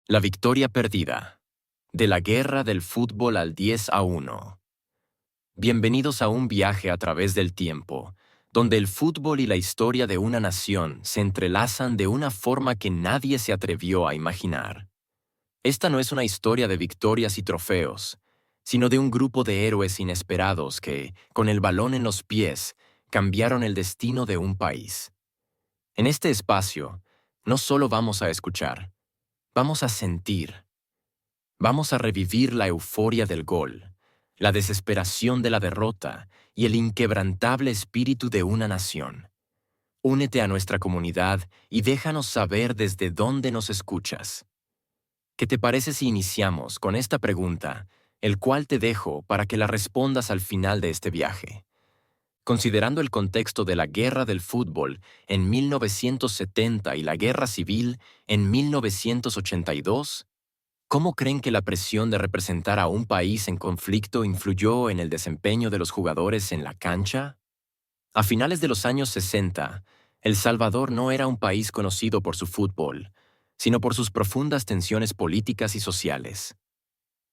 La victoria perdida. De la guerra del fútbol al 10-1. Bienvenidos a un viaje a través del tiempo, donde el fútbol y la historia de una nación se entrelazan de una forma que nadie se atrevió a imaginar. Esta no es una historia de victorias y trofeos, sino de un grupo de héroes inesperados que, con el balón en los pies, cambiaron el destino de un país. En este espacio, no solo vamos a escuchar, vamos a sentir. Vamos a revivir la euforia del gol, la desesperación de la derrota y el inquebrantable espíritu de una nación. Únete a nuestra comunidad y déjanos saber desde dónde nos escuchas. ¿Qué te parece si iniciamos con esta pregunta, el cual te dejo para que la respondas al final de este viaje? Considerando el contexto de la guerra del fútbol en 1970 y la guerra civil en 1982, ¿cómo creen que la presión de representar a un país en conflicto influyó en el desempeño de los jugadores en la cancha? A finales de los años 60, El Salvador no era un país conocido por su fútbol, sino por sus profundas tensiones políticas y sociales.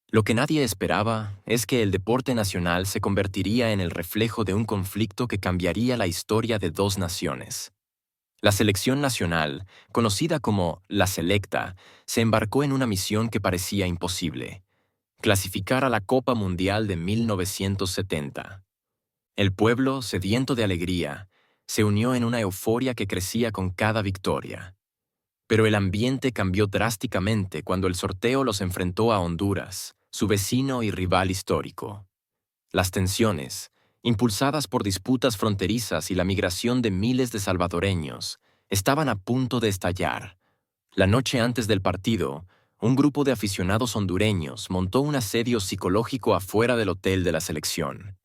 Lo que nadie esperaba es que el deporte nacional se convertiría en el reflejo de un conflicto que cambiaría la historia de dos naciones. La selección nacional, conocida como la Selecta, se embarcó en una misión que parecía imposible: clasificar a la Copa Mundial de 1970. El pueblo, sediento de alegría, se unió en una euforia que crecía con cada victoria. Pero el ambiente cambió drásticamente cuando el sorteo los enfrentó a Honduras, su vecino y rival histórico. Las tensiones, impulsadas por disputas fronterizas y la migración de miles de salvadoreños, estaban a punto de estallar. La noche antes del partido, un grupo de aficionados hondureños montó un asedio psicológico afuera del hotel de la selección.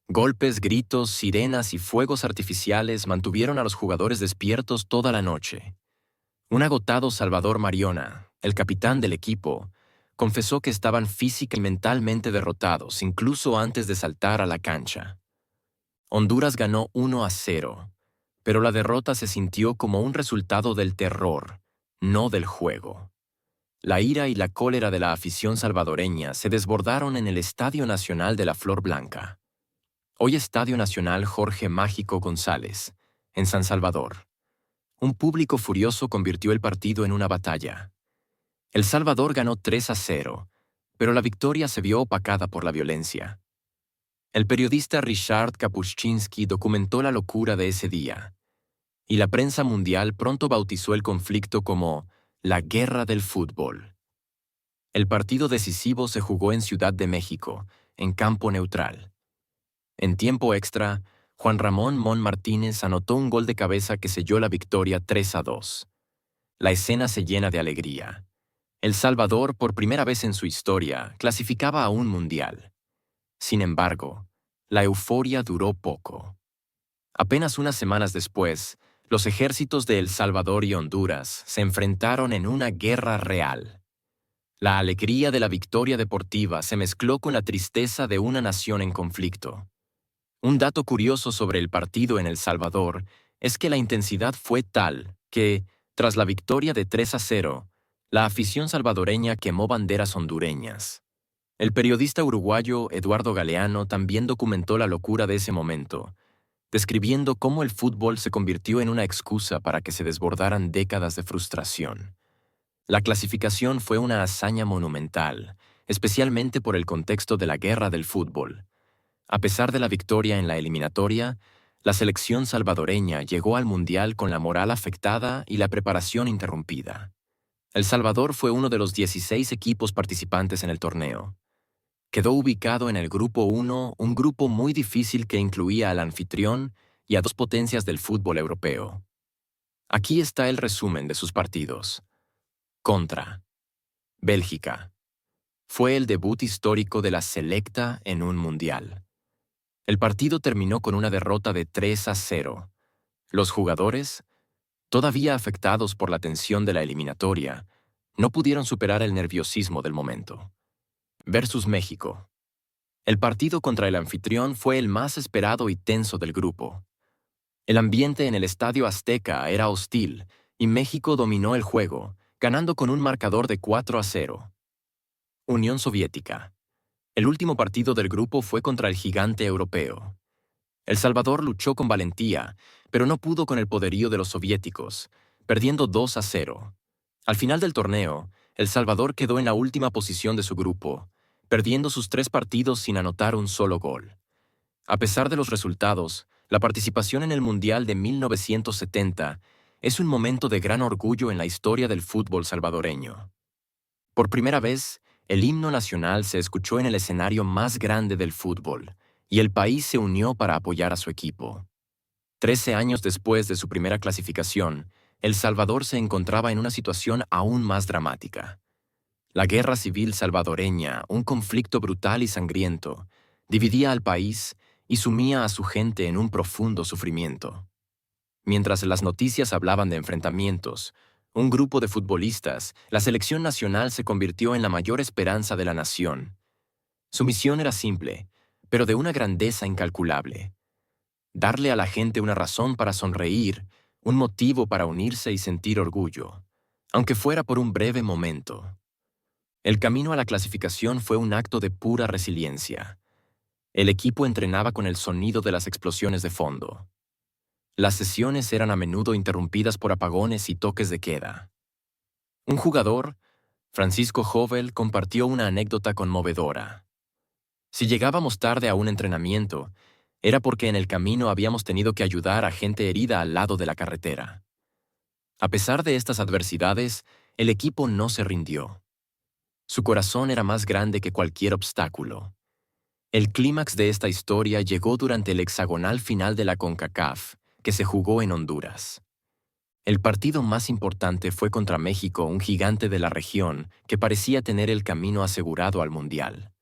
Golpes, gritos, sirenas y fuegos artificiales mantuvieron a los jugadores despiertos toda la noche. Un agotado Salvador Mariona, el capitán del equipo, confesó que estaban física y mentalmente derrotados incluso antes de saltar a la cancha. Honduras ganó 1-0, pero la derrota se sintió como un resultado del terror, no del juego. La ira y la cólera de la afición salvadoreña se desbordaron en el Estadio Nacional de la Flor Blanca, hoy Estadio Nacional Jorge Mágico González, en San Salvador. Un público furioso convirtió el partido en una batalla. El Salvador ganó 3-0, pero la victoria se vio opacada por la violencia. El periodista Ryszard Kapuscinski documentó la locura de ese día, y la prensa mundial pronto bautizó el conflicto como la guerra del fútbol. El partido decisivo se jugó en Ciudad de México, en campo neutral. En tiempo extra, Juan Ramón Mon Martínez anotó un gol de cabeza que selló la victoria 3-2. La escena se llena de alegría. El Salvador, por primera vez en su historia, clasificaba a un mundial. Sin embargo, la euforia duró poco. Apenas unas semanas después, los ejércitos de El Salvador y Honduras se enfrentaron en una guerra real. La alegría de la victoria deportiva se mezcló con la tristeza de una nación en conflicto. Un dato curioso sobre el partido en El Salvador es que la intensidad fue tal que, tras la victoria de 3-0, la afición salvadoreña quemó banderas hondureñas. El periodista uruguayo Eduardo Galeano también documentó la locura de ese momento, describiendo cómo el fútbol se convirtió en una excusa para que se desbordaran décadas de frustración. La clasificación fue una hazaña monumental, especialmente por el contexto de la guerra del fútbol. A pesar de la victoria en la eliminatoria, la selección salvadoreña llegó al Mundial con la moral afectada y la preparación interrumpida. El Salvador fue uno de los 16 equipos participantes en el torneo. Quedó ubicado en el Grupo 1, un grupo muy difícil que incluía al anfitrión y a dos potencias del fútbol europeo. Aquí está el resumen de sus partidos. Contra Bélgica. Fue el debut histórico de la Selecta en un mundial. El partido terminó con una derrota de 3-0. Los jugadores, todavía afectados por la tensión de la eliminatoria, no pudieron superar el nerviosismo del momento. Versus México. El partido contra el anfitrión fue el más esperado y tenso del grupo. El ambiente en el Estadio Azteca era hostil y México dominó el juego, ganando con un marcador de 4-0. Unión Soviética. El último partido del grupo fue contra el gigante europeo. El Salvador luchó con valentía, pero no pudo con el poderío de los soviéticos, perdiendo 2-0. Al final del torneo, El Salvador quedó en la última posición de su grupo, perdiendo sus 3 partidos sin anotar un solo gol. A pesar de los resultados, la participación en el Mundial de 1970 es un momento de gran orgullo en la historia del fútbol salvadoreño. Por primera vez, el himno nacional se escuchó en el escenario más grande del fútbol, y el país se unió para apoyar a su equipo. 13 años después de su primera clasificación, El Salvador se encontraba en una situación aún más dramática. La guerra civil salvadoreña, un conflicto brutal y sangriento, dividía al país y sumía a su gente en un profundo sufrimiento. Mientras las noticias hablaban de enfrentamientos, un grupo de futbolistas, la selección nacional se convirtió en la mayor esperanza de la nación. Su misión era simple, pero de una grandeza incalculable: darle a la gente una razón para sonreír, un motivo para unirse y sentir orgullo, aunque fuera por un breve momento. El camino a la clasificación fue un acto de pura resiliencia. El equipo entrenaba con el sonido de las explosiones de fondo. Las sesiones eran a menudo interrumpidas por apagones y toques de queda. Un jugador, Francisco Jovel, compartió una anécdota conmovedora. Si llegábamos tarde a un entrenamiento, era porque en el camino habíamos tenido que ayudar a gente herida al lado de la carretera. A pesar de estas adversidades, el equipo no se rindió. Su corazón era más grande que cualquier obstáculo. El clímax de esta historia llegó durante el hexagonal final de la CONCACAF, que se jugó en Honduras. El partido más importante fue contra México, un gigante de la región que parecía tener el camino asegurado al Mundial.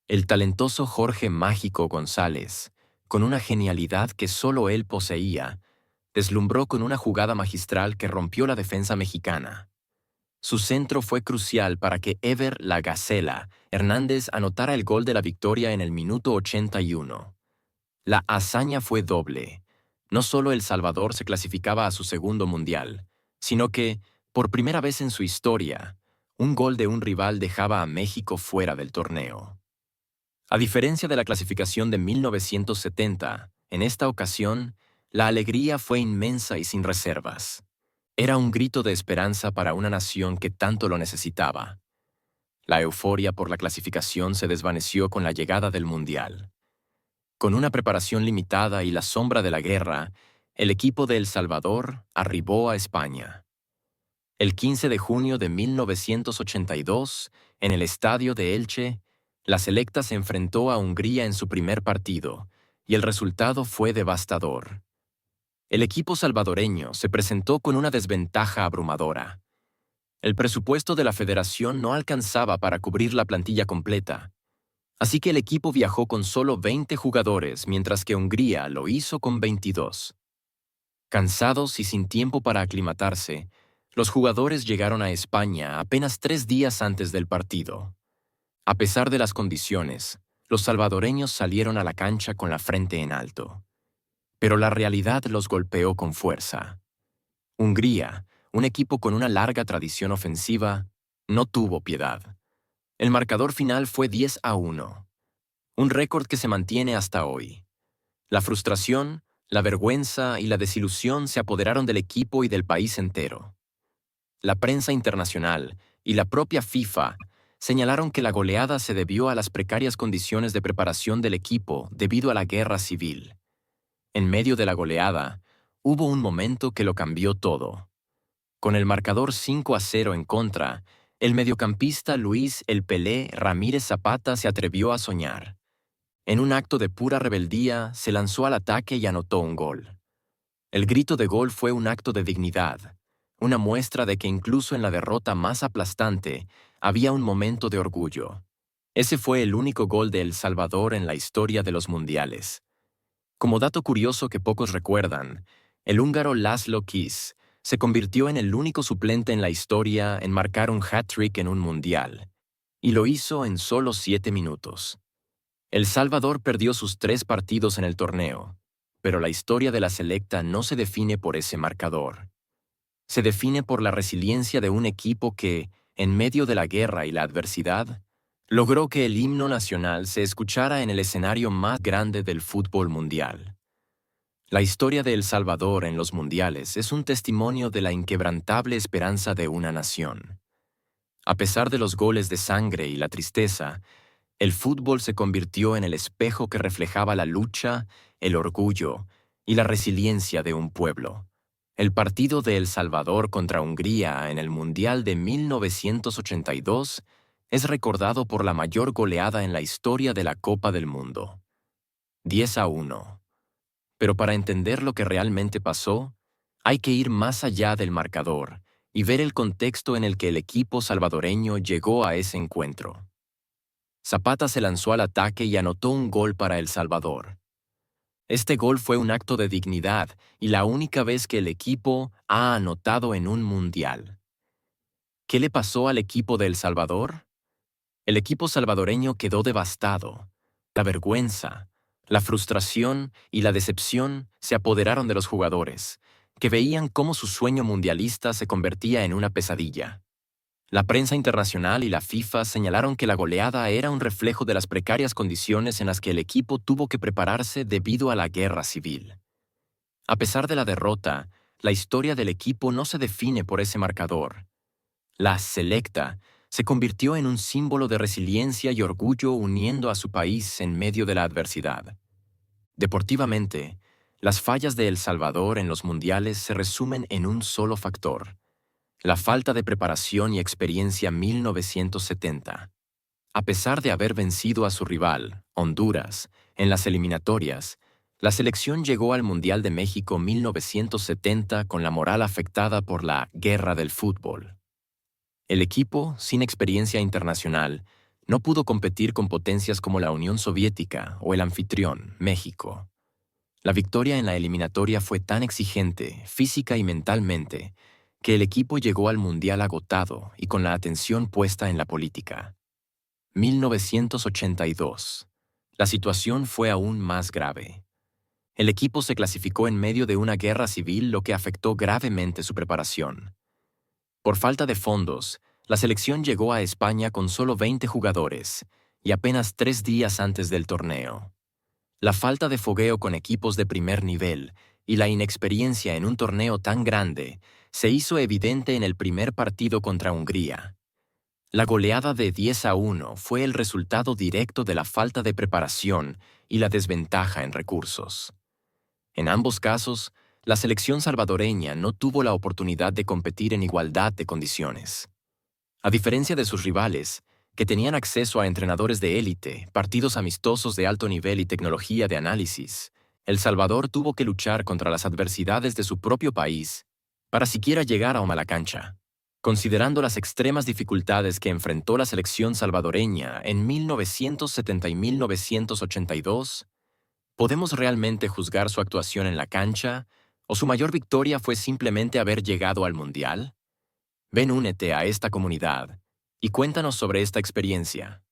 El talentoso Jorge Mágico González, con una genialidad que solo él poseía, deslumbró con una jugada magistral que rompió la defensa mexicana. Su centro fue crucial para que Ever La Gacela Hernández anotara el gol de la victoria en el minuto 81. La hazaña fue doble. No solo El Salvador se clasificaba a su segundo mundial, sino que, por primera vez en su historia, un gol de un rival dejaba a México fuera del torneo. A diferencia de la clasificación de 1970, en esta ocasión, la alegría fue inmensa y sin reservas. Era un grito de esperanza para una nación que tanto lo necesitaba. La euforia por la clasificación se desvaneció con la llegada del Mundial. Con una preparación limitada y la sombra de la guerra, el equipo de El Salvador arribó a España. El 15 de junio de 1982, en el estadio de Elche, la selecta se enfrentó a Hungría en su primer partido, y el resultado fue devastador. El equipo salvadoreño se presentó con una desventaja abrumadora. El presupuesto de la federación no alcanzaba para cubrir la plantilla completa, así que el equipo viajó con solo 20 jugadores, mientras que Hungría lo hizo con 22. Cansados y sin tiempo para aclimatarse, los jugadores llegaron a España apenas 3 días antes del partido. A pesar de las condiciones, los salvadoreños salieron a la cancha con la frente en alto. Pero la realidad los golpeó con fuerza. Hungría, un equipo con una larga tradición ofensiva, no tuvo piedad. El marcador final fue 10-1, un récord que se mantiene hasta hoy. La frustración, la vergüenza y la desilusión se apoderaron del equipo y del país entero. La prensa internacional y la propia FIFA señalaron que la goleada se debió a las precarias condiciones de preparación del equipo debido a la guerra civil. En medio de la goleada, hubo un momento que lo cambió todo. Con el marcador 5-0 en contra, el mediocampista Luis "El Pelé" Ramírez Zapata se atrevió a soñar. En un acto de pura rebeldía, se lanzó al ataque y anotó un gol. El grito de gol fue un acto de dignidad, una muestra de que incluso en la derrota más aplastante había un momento de orgullo. Ese fue el único gol de El Salvador en la historia de los mundiales. Como dato curioso que pocos recuerdan, el húngaro Laszlo Kiss se convirtió en el único suplente en la historia en marcar un hat-trick en un mundial, y lo hizo en solo 7 minutos. El Salvador perdió sus 3 partidos en el torneo, pero la historia de la selecta no se define por ese marcador. se define por la resiliencia de un equipo que, en medio de la guerra y la adversidad, logró que el himno nacional se escuchara en el escenario más grande del fútbol mundial. La historia de El Salvador en los mundiales es un testimonio de la inquebrantable esperanza de una nación. A pesar de los goles de sangre y la tristeza, el fútbol se convirtió en el espejo que reflejaba la lucha, el orgullo y la resiliencia de un pueblo. El partido de El Salvador contra Hungría en el Mundial de 1982 es recordado por la mayor goleada en la historia de la Copa del Mundo. 10-1. Pero para entender lo que realmente pasó, hay que ir más allá del marcador y ver el contexto en el que el equipo salvadoreño llegó a ese encuentro. Zapata se lanzó al ataque y anotó un gol para El Salvador. Este gol fue un acto de dignidad y la única vez que el equipo ha anotado en un mundial. ¿Qué le pasó al equipo de El Salvador? El equipo salvadoreño quedó devastado. La vergüenza, la frustración y la decepción se apoderaron de los jugadores, que veían cómo su sueño mundialista se convertía en una pesadilla. La prensa internacional y la FIFA señalaron que la goleada era un reflejo de las precarias condiciones en las que el equipo tuvo que prepararse debido a la guerra civil. A pesar de la derrota, la historia del equipo no se define por ese marcador. La Selecta se convirtió en un símbolo de resiliencia y orgullo uniendo a su país en medio de la adversidad. Deportivamente, las fallas de El Salvador en los mundiales se resumen en un solo factor: la falta de preparación y experiencia 1970. A pesar de haber vencido a su rival, Honduras, en las eliminatorias, la selección llegó al Mundial de México 1970 con la moral afectada por la guerra del fútbol. El equipo, sin experiencia internacional, no pudo competir con potencias como la Unión Soviética o el anfitrión, México. La victoria en la eliminatoria fue tan exigente, física y mentalmente, que el equipo llegó al Mundial agotado y con la atención puesta en la política. 1982. La situación fue aún más grave. El equipo se clasificó en medio de una guerra civil, lo que afectó gravemente su preparación. Por falta de fondos, la selección llegó a España con solo 20 jugadores y apenas 3 días antes del torneo. La falta de fogueo con equipos de primer nivel y la inexperiencia en un torneo tan grande se hizo evidente en el primer partido contra Hungría. La goleada de 10-1 fue el resultado directo de la falta de preparación y la desventaja en recursos. En ambos casos, la selección salvadoreña no tuvo la oportunidad de competir en igualdad de condiciones. A diferencia de sus rivales, que tenían acceso a entrenadores de élite, partidos amistosos de alto nivel y tecnología de análisis, El Salvador tuvo que luchar contra las adversidades de su propio país para siquiera llegar a la cancha. Considerando las extremas dificultades que enfrentó la selección salvadoreña en 1970 y 1982, ¿podemos realmente juzgar su actuación en la cancha o su mayor victoria fue simplemente haber llegado al Mundial? Ven, únete a esta comunidad y cuéntanos sobre esta experiencia.